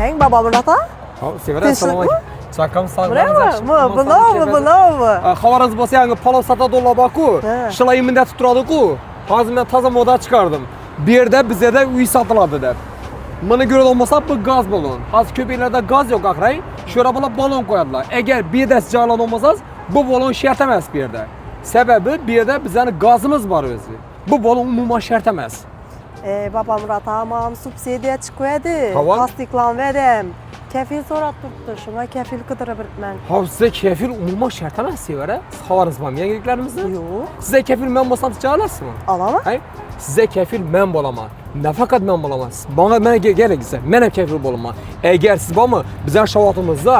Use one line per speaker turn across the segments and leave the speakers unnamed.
Hang Baba Murat aka?
Hop, Sevara, assalomu alaykum. Chakam
Bunaqa bunaqa.
Xabaringiz bo'lsa, yangi palov sotadilar bor-ku. Shilayimni tutib turadi-ku. Hozir men toza moda chiqardim. Bu yerda bizda uy sotiladi deb. Mana ko'rib olmasa bu gaz balon. Hozir ko'pinglarda gaz yo'q aqray. Shura bilan balon qo'yadilar. Agar bu yerda joylan olmasangiz, bu balon shart emas bu yerda. Sababi bu yerda bizning gazimiz bor o'zi. Bu balon umuman shart emas.
Baba Murat aman subsidiya chiqadi. Tasdiqlanmadim. Kefil so'rab turibdi. Shunga kefil qidirib birman.
Hop, sizga kefil umuman shart emas, Sevara. Xabaringiz bormi yangiliklarimizni?
Yo'q.
Sizga kefil men bo'lsam chiqa olasizmi?
Olaman.
Hay? Sizga kefil men bo'laman. Nafaqat men bo'laman. Bana meni keraksa, men ham kefil bo'laman. Agar siz bormi, bizning shavotimizda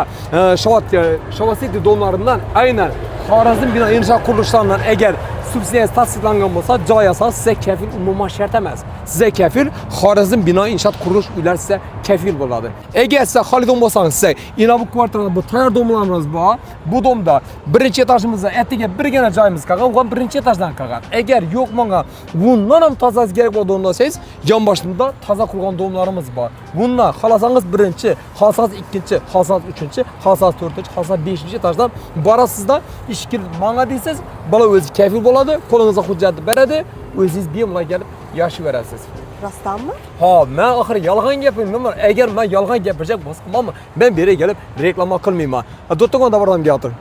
Shavasiti domlaridan aynan Xorazm bino inshot qurilishlaridan agar subsidiyasi tasdiqlangan bo'lsa, joy asos sizga kefil umuman shart emas. Sizga kefil Xorazm bino inshot qurilish uylar sizga kefil bo'ladi. Agar siz xolidon bo'lsangiz, siz ina bu kvartirada bu tayyor domlarimiz bor. Bu domda birinchi etajimizda atiga birgina joyimiz qolgan, u ham birinchi etajdan qolgan. Agar yo'q menga bundan ham tozasi kerak bo'lgan desangiz, yonboshimda toza qilgan domlarimiz bor. Bundan xolasangiz birinchi, xolasangiz ikkinchi, xolasangiz uchinchi, xolasangiz to'rtinchi, xolasangiz beshinchi etajdan borasizda ish kirib menga deysiz, bola o'zi kefil bo'ladi, qo'lingizga hujjatni beradi, o'zingiz bemalol kelib yashayverasiz.
Rostdanmi?
Ha, men oxiri yolg'on gapirmayman. Agar men yolg'on gapirsak bo'lsa, men beri kelib reklama qilmayman. Do'tto'g'onda bordim gapir.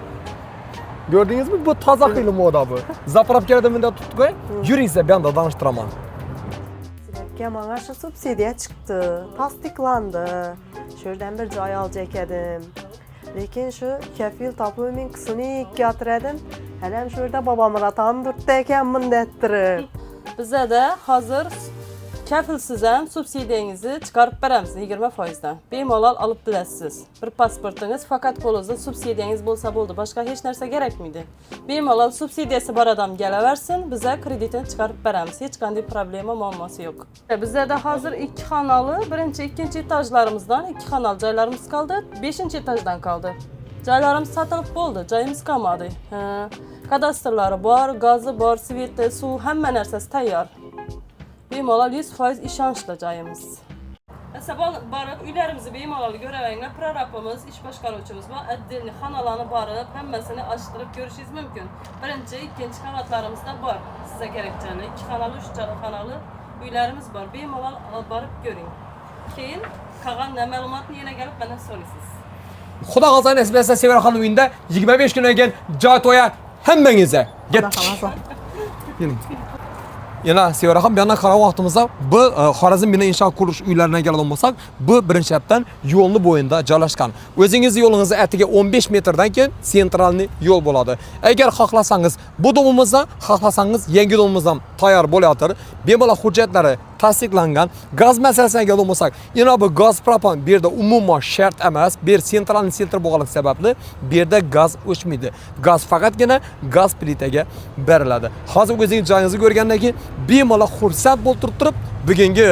Gördünüz mü? Bu toza qiyin moda bu. Zapravkada menda tutib qo'y. Yuringizlar, ben de danishtiraman.
Sizlarga mana shu subsidiya chiqdi, tasdiqlandi. Shu yerdan bir joy olajak edim. Lekin shu kefil topilming qismini ikki atiradim. Ham shu yerda Baba Murat ham turibdi ekanman debtirib.
Bizda hozir kefilsiz ham subsidiyangizni chiqarib beramiz 20%. Bemalol olib bilasiz. Bir pasportingiz faqat qo'lingizda subsidiyangiz bo'lsa bo'ldi, boshqa hech narsa kerakmaydi. Bemalol subsidiyasi bor odam kelaversin, biza kreditini chiqarib beramiz. Hech qanday problema muammosi yo'q. Bizda hozir 2 xonali, birinchi, ikkinchi etajlarimizdan 2 xonali joylarimiz qoldi, 5-etajdan qoldi. Joylarimiz sotilib bo'ldi, joyimiz qolmadi. Kadastrlari bor, gazi bor, sveti, suv, hamma narsasi tayyor. Bemalol 100% ishonchli joyimiz. Sabah borib uylarimizni bemalol ko'ravanglar, prorabimiz, ish boshqaruvchimiz bor, отдельный xonalarni borib, hammasini ochtirib ko'rishingiz mumkin. Birinchi, ikkinchi qavatlarimizda bor. Sizga kerakchani 2 xonali, 3 xonali uylarimiz bor. Bemalol borib ko'ring. Keyin qolgan ma'lumotni yana kelib mendan so'raysiz.
Xudo xolsa nasib etsa Sevara xonim uyida 25 kundan keyin joy to'ya hammangizga. Yana Sevara xonim, bu yana qarab vaqtimizda bu Xorazm bino inshot qurish uylaridan keladigan bo'lsak, bu birinchi haftan yo'lni bo'yinda joylashgan. O'zingiz yo'lingizni atiga 15 metrdan keyin sentralni yo'l bo'ladi. Agar xohlasangiz bu domimizdan, xohlasangiz yangi domimizdan tayyor bo'layotir. Bemalol hujjatlari tasdiqlangan. Gaz masalasiga keladigan bo'lsak, yana bu gaz propan bu yerda umuman shart emas. Bu yer sentralni sentr bo'lganligi sababli bu yerda gaz o'chmaydi. Gaz faqatgina gaz plitaga beriladi. Hozir o'zingiz joyingizni ko'rgandan keyin bemalol xursand bo'lib turib, bugungi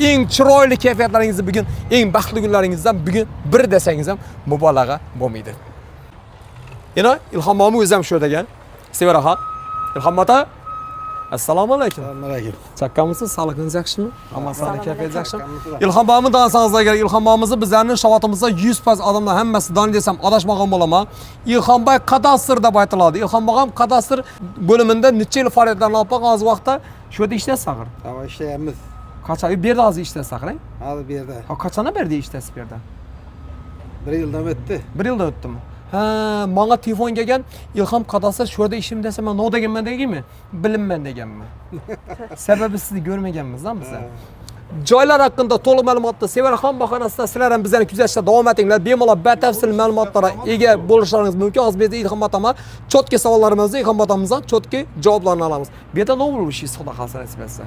eng chiroyli kayfiyatlaringizni bugun, eng baxtli kunlaringizdan bugun bir desangiz ham mubolag'a bo'lmaydi. Yana Ilhom momi o'zi ham shu degan. Sevara xon. Ilhom ota, assalomu alaykum.
Assalomu alaykum.
Chakkamisiz, sog'ligingiz yaxshimi? Hammasi kayfiyat yaxshimi? Ilhom momi dansangizlar kerak. Ilhom momimizni bizlarning shavotimizda 100% odamlar hammasi don desam adashmagan bo'laman. Ilhombay kadastr deb aytiladi. Ilhombay ham kadastr bo'limida necha yil faoliyatlarni olib qo'ygan hozir vaqtda shu yerda ishlaysiz axir.
Ha, ishlayapmiz.
Qachon bu yerda hozir ishlaysiz axir?
Hozir bu yerda.
Ha, qachondan beri ishlaysiz bu yerda?
1 yildan o'tdi.
1 yildan o'tdimi? Ha, menga telefon kelgan, Ilhom kadastr shu yerda ishim desam, men no deganman deganmi? Bilinman deganman. Sababi sizni ko'rmaganmiz-da biz. Joylar haqida to'liq ma'lumotni Sevara xon bahonasida sizlar ham bizlarni kuzatishda davom etinglar. Bemalol batafsil ma'lumotlarga ega bo'lishlaringiz mumkin. Hozir biz Ilhom otama chotki savollarimizni Ilhom otamizdan chotki javoblarni olamiz. Bu yerda nima bo'lishi xudo xolsa nasib etsa.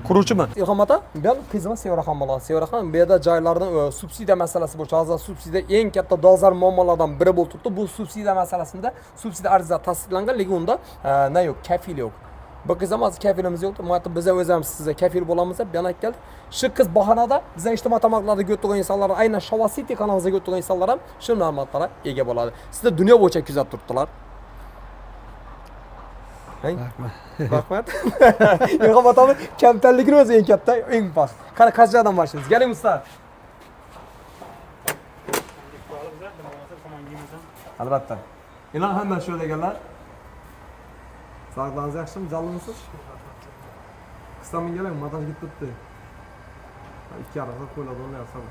Quruvchimi? Ilhom ota, men qizim Sevara xon bo'laman. Sevara xon bu yerda joylarning subsidiya masalasi bo'yicha hozir subsidiya eng katta dolzarb muammolardan biri bo'lib turibdi. Bu subsidiya masalasida subsidiya ariza tasdiqlangan, lekin unda ne yo'q, kafil yo'q. Bu qiz ham hozir kafilimiz yo'qdi. Mana biz ham o'zimiz sizga kafil bo'lamiz deb yana keldi. Shu qiz bahonada bizning ijtimoiy tarmoqlarda ko'rgan insonlar, aynan Shavasiti kanalimizda ko'rgan insonlar ham shu ma'lumotlarga ega bo'ladi. Sizlar dunyo bo'yicha kuzatib turibdilar. Rahmat. Ilhom otamning kamtarligini o'zi eng katta, eng baxt. Qani qachondan boshlaymiz? Keling usta. Albatta. Inan hamma şöyle ekanlar. Sağlığınız yaxshimi? Jallimisiz? Qisqamin keling, montaj ketibdi. Ikki arada qo'ylab o'ynayapsan.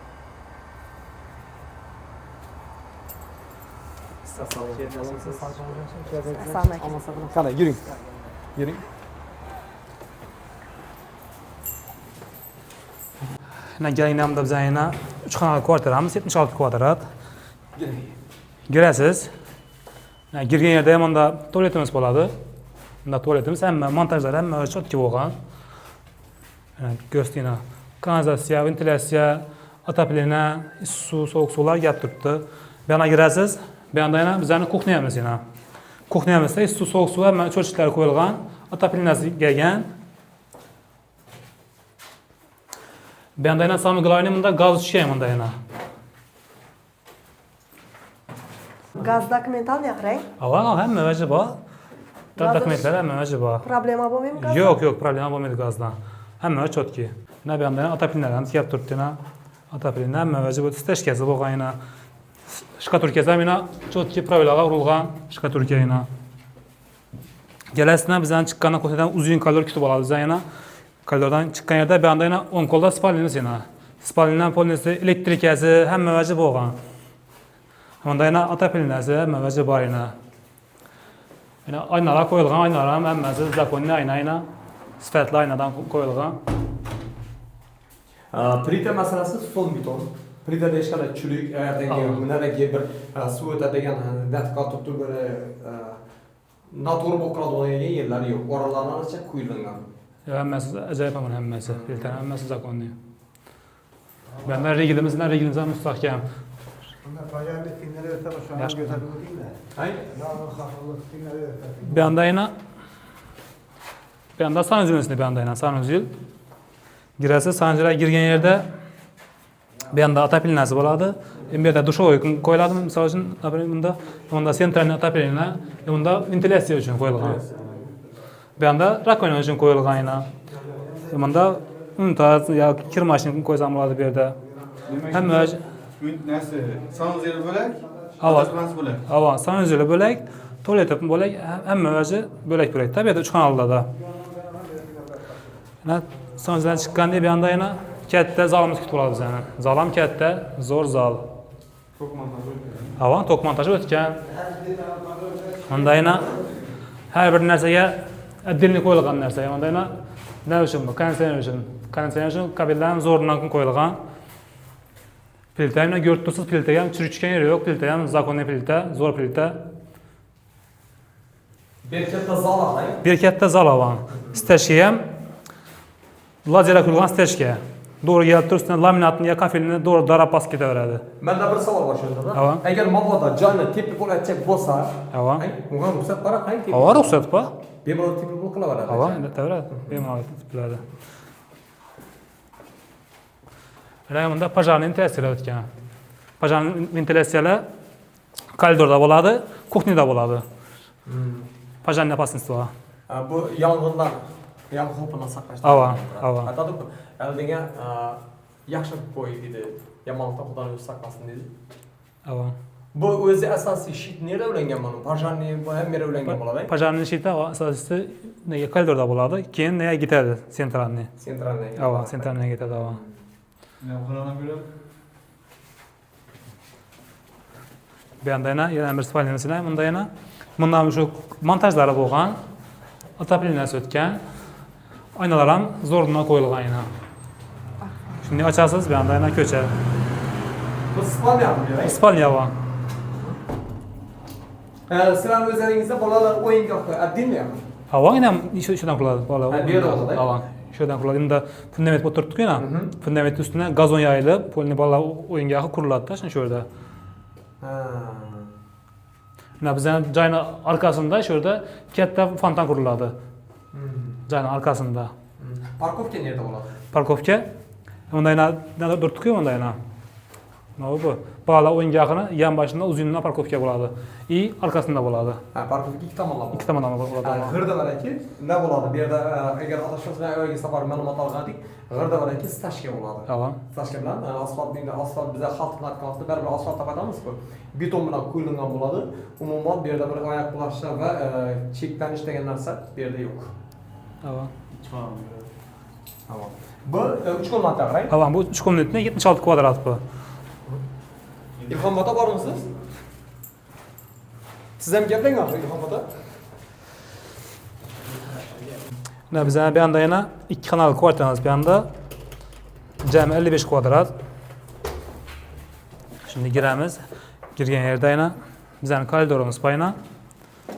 Qani, yuring. Yuring.
Gelinimde bize yine 3 kanal kvartiramiz, 76 kvadrat. Göresiz. Girgen yerde manda tuvaletimiz bo'ladi. Bunda tuvaletimiz hamma montajlar hamma chotki bo'lgan. Göstina, kanalizatsiya, ventilyatsiya, отопление, suv, sovuq suvlar gap turibdi. Bu yana girasiz. Bu yanda yana bizning kuxnyamiz yana. Kuxnyamizda suv, sovuq suv hamma cho'chitlar qo'yilgan, отопленияsi kelgan. Bu yanda yana samый главный bunda gaz tushgan bunda yana.
Gaz dokumental yaxrang.
Ava hamma vaji bor. Dokumentlar hamma vaji bor.
Problema bo'lmaymi gaz?
Yo'q, problema bo'lmaydi gazdan. Hamma chotki. Mana bu yerda отопленияlarimiz kelib turibdi. Отопление hamma vaji bu steshkasi bo'lgan yana. Shkaturkasi ham yana chotki pravilaga urilgan shkaturka yana. Kelasida bizdan chiqqandan qo'shimdan uzun kalor kutib oladi bizdan yana. Kalordan chiqqan yerda bu yerda yana 10 qo'lda spalnimiz yana. Spalniyadan polnisi elektrikasi hamma vaji bo'lgan. Onda yana отопленияsi hamma vaji bor yana. Yana aynalar qo'yilgan, aynalar ham hammasi zakonli ayna. Sifatli aynadan qo'yilgan.
Plita masalasi stol beton. Plitada hech qanday chulik, minadagi bir suv o'tadigan datqatib bir noto'g'ri bo'lib qoladigan yerlari yo'q. Oralargacha quyilgan.
Hammasi ajoyib ham hammasi. Filtr hammasi zakonli. Bunda reglimiz ham mustahkam.
Pajarlik tinglari o'tadi, shu an ko'rsatib o'tinglar.
Hay?
Tinglari o'tadi.
Bu yanda sanuzilni bu yanda sanuzil. Girasiz, sanuzilga girgan yerda bu yanda отопленияsi bo'ladi. Bu yerda dushovoy qo'yiladi, misol uchun, bunda sentralniy отопление, bunda ventilyatsiya uchun qo'yilgan. Bu yanda rakovina uchun qo'yilgan yana. Bunda unitaz yoki kir mashin qo'ysam bo'ladi bu yerda. Hamma
Nasi? Sanuzeli bo'lak,
Havo.
bo'lak.
Havo, sanuzeli bo'lak, tualet bo'lak, hamma vaji bo'lak. Tabiiyda 3 xonalida. Mana sanuzdan chiqqanda bu yanda yana katta zalimiz kutib oladi bizani. Zal ham katta, zo'r zal. Havo, tok montaji o'tgan. Unda yana har bir narsaga отдельный qo'yilgan narsa. Unda yana nima uchun bu? Konditsioner uchun kabellar zo'rdan qo'yilgan. Plita ham ko'rib tursiz, plitaga ham chirishgan yeri yo'q. Plita ham zakonli plita, zo'r plita.
Berkatda zal hay.
Berkatda zal ham. Steshka ham lazerga qurilgan steshka. Doğru kelib turibdi, laminatni yo kafelni to'g'ri darapas ketaveradi.
Menda bir savol bor shunda.
Ava.
Agar mabodo joyni tepib bo'lajak bo'lsa,
Ava.
unga ruxsat bor, qanday?
Ava ruxsat bor.
Bemalol tepib qilaveradi.
Ava, endi taveradi. Bemalol tipladi. Bunda пожарный ventilyatsiyalar o'tgan. Пожарный ventilyatsiyalar koridorda bo'ladi, kuxnyada bo'ladi. Пожарный опасность bor.
Bu yong'indan xavfini saqlash.
Ava.
Aytadi, aldiga yaxshi qo'yib edi. Yomonlikdan Xudo o'zi saqlasin dedi.
Ava.
Bu o'zi asosiy shit nereda ulangan mana? Пожарный ham nereda ulangan bo'ladi?
Пожарный shita asosiysi nega koridorda bo'ladi, keyin nega ketadi, sentralniy.
Sentralniy.
Ava, sentralniy ketadi, ava. Bu yanda yana bir spalniyasida, bunda yana bundan shu montajlari bo'lgan, отопленияsi o'tgan. Aynalar ham zo'rdan qo'yilgan yana. Shuni ochasiz, bu yanda yana ko'cha.
Bu spalniyami?
Spalniya bor.
Sizlar o'zlaringizda bolalar o'yingohi отдельныйmi?
Havo ham shundan qiladi, bola.
Ha, bu yerda bo'ladi.
Havo. Shundan qiladi. Bunda fundament bo'lib turibdi-ku yana. Fundament ustidan gazon yayilib, polni bolalar o'yingohi quriladi-da, shu yerda. Mana bizning joyning orqasida shu yerda katta fontan quriladi. Joyning orqasida.
Parkovka nereda bo'ladi?
Parkovka. Unda yana turibdi-ku, unda yana. Ne bu? Bala o'yingohini yan başında uzunluğuna parkovka bo'ladi. Arkasında bo'ladi.
Ha, parkovka ikki tomonlama.
İki tomonlama bo'ladi.
G'irda var eki, ne bo'ladi? Bu yerda agar adashmasam avvalgi safar ma'lumot olgandik, g'irda var eki, stashka bo'ladi.
Tamam.
Stashka bilan asfalt biza xalq narkotikasi baribir asfalt topamiz-ku. Beton bilan quyilgan bo'ladi. Umuman bu yerda bir oyoq bulashish va cheklanish degan narsa bu yerda yo'q.
Tamam.
Tamam. Bu 3 komnatli qarang.
Tamam, bu 3 komnatli 76 kvadrat bu.
İlham Bata var mısınız? Siz hem gaplang İlham Bata?
Ne bizden bir anda yana 2 kanal kvartanız bir anda. Cami 55 kvadrat. Şimdi giremiz. Girgen yerde yana bizden koridorumuz payına.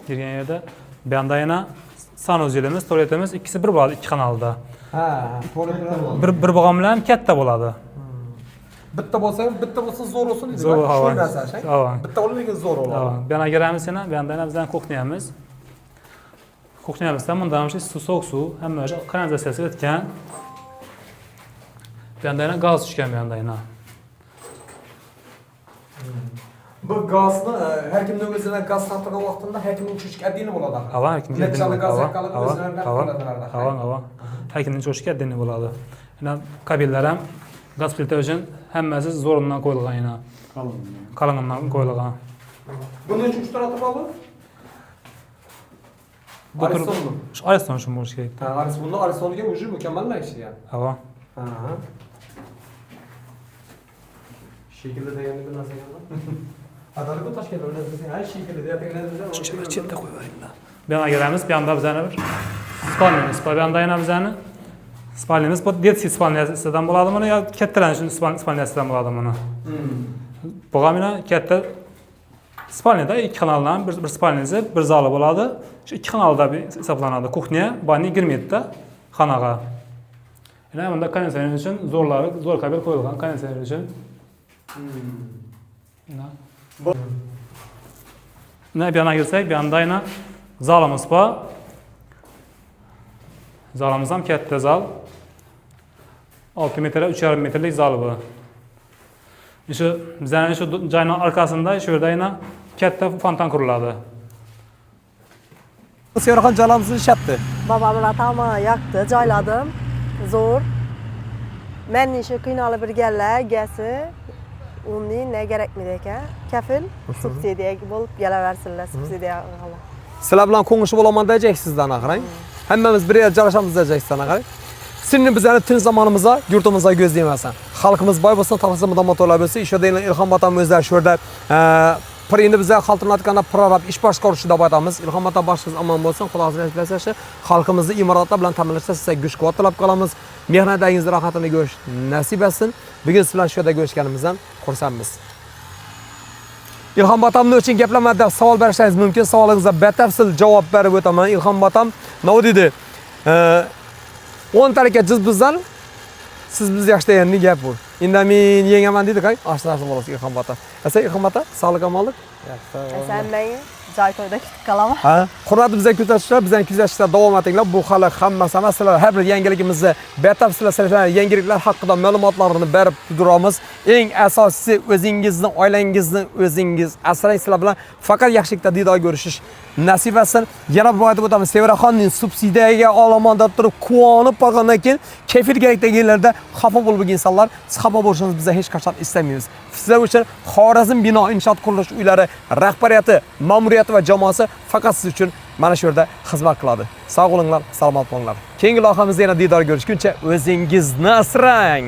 Girgen yerde bir anda yana sanuzelimiz, tuvaletimiz ikisi bir bo'ladi 2 kanalda.
Ha, tuvaletler
Bir bo'lgan bilan katta bo'ladi.
Bitta bo'lsa zo'r bo'lsin deydi.
Zo'r havo.
Havo. Bitta bo'lsa lekin zo'r bo'ladi.
Tamam. Bir yana giremiz yana bir anda yana bizden kuxnyamiz. Kuxnyamizda bundan şey so'q suv, hamma kanalizatsiyasi o'tgan. Bir anda yana gaz tushgan bir anda yana.
Bu gazni har kimning o'zidan gaz tortgan vaqtida har kimning cho'chib adini bo'ladi.
Hava her kimga
Neçalı gaz yakalab o'zlaridan qiladilar.
Hava. Her kimning cho'chib adini bo'ladi. Yana kabellar ham gaz plita uchun hammasi zo'rundan qo'yilgan yana. Qaling'idan qo'yilgan.
Bunun uchun 3 tarafı var mı?
Bu tur şu Ariston uchun bo'lishi kerak.
Ha, Ariston'da Ariston'ga уже mukammallaşgan.
Hava.
Ha. Şekilde deganda bir narsa geldi. Adalık Toshkentda o'ynaysan, hay shekilli degan
Chetda qo'yib da. Bu yana giramiz, bu yanda bizani bir spalnimiz. Bu yanda yana bizani spalnimiz. Bu detskiy spalnyasidan bo'ladimi yo kattalanish spalnyasidan bo'ladimi buni? Bo'lgan yana katta spalnyada 2 kanaldan bir spalnyasi, bir zali bo'ladi. Shu 2 kanalda bir hisoblanadi. Kuxnya, banyo girmaydi da xonaga. Yana bunda konditsioner uchun zo'r kabel qo'yilgan konditsioner uchun. Ne bir yana girsek, bir yanda yine zalımız var. Zalımız ham katta zal. 6 metre, 3,5 metrelik zal bu. Şu bizden şu joyning arkasında şu yerda yine katta fontan quriladi.
Sevraxon jalamizni ishlatdi.
Babamın atama yaktı, joyladim. Zo'r. Men shu qiynalib bir gelsi. Uni ne gerekmidi ekan? Kafil subsidiya bo'lib kelaversinlar, subsidiya qilib.
Sizlar bilan konuşup olaman diyeceksizdan qarang. Hammamiz bir yerda joylashamiz diyeceksizdan qarang. Senin bizani tinch zamonimizda, yurtimizda ko'zlaymasan. Xalqimiz boy bo'lsin, taqsim motorlar bo'lsa, ishda Ilhom Botam o'zlar shu yerda endi bizga xalqlanayotganda prorab ish boshqaruvchi deb aytamiz. Ilhom Botam boshqasiz omon bo'lsin, xulosa aytsa, xalqimizni imoratlar bilan ta'minlashda sizga kuch-quvvat tilab qolamiz. Mehnatingizni rohatini ko'rish nasib etsin. Bugun siz bilan shu yerda ko'rishganimizdan xursandmiz. Ilhom Botamning uchun gaplamada savol berishingiz mumkin. Savolingizga batafsil javob berib o'taman. Ilhom Botam nima dedi? 10 taraqa jiz bizdan siz biz yaxshi deganning gap bu. Endi men yengaman dedi-ku, ashtalarni bo'lasiz Ilhom Botam. Asa Ilhom Botam, sog'lik omonlik.
Sen meni joy to'yda kutib qolaman.
Ha, hurmatli bizga kuzatishlar, bizdan kuzatishlar davom etinglar. Bu hali hammasi emas, sizlar har bir yangiligimizni batafsil yangiliklar haqida ma'lumotlarni berib turamiz. Eng asosiysi o'zingizni, oilangizni o'zingiz asrang, sizlar bilan faqat yaxshilikda diydor ko'rishish nasib etsin. Yana bir aytib o'tamiz, Sevraxonning subsidiyaga olaman deb turib quvonib qolgandan keyin kefir kerakdagi yerlarda xafa bo'lib insonlar, siz xafa bo'lishingizni biz hech qachon istamaymiz. Sizlar uchun Xorazm bino inshoot qurilish uylari rahbariyati, ma'muriyati va jamoasi faqat siz uchun mana shu yerda xizmat qiladi. Sog' bo'linglar, salomat bo'linglar. Keyingi loyihamizda yana diydor ko'rishguncha o'zingizni asrang.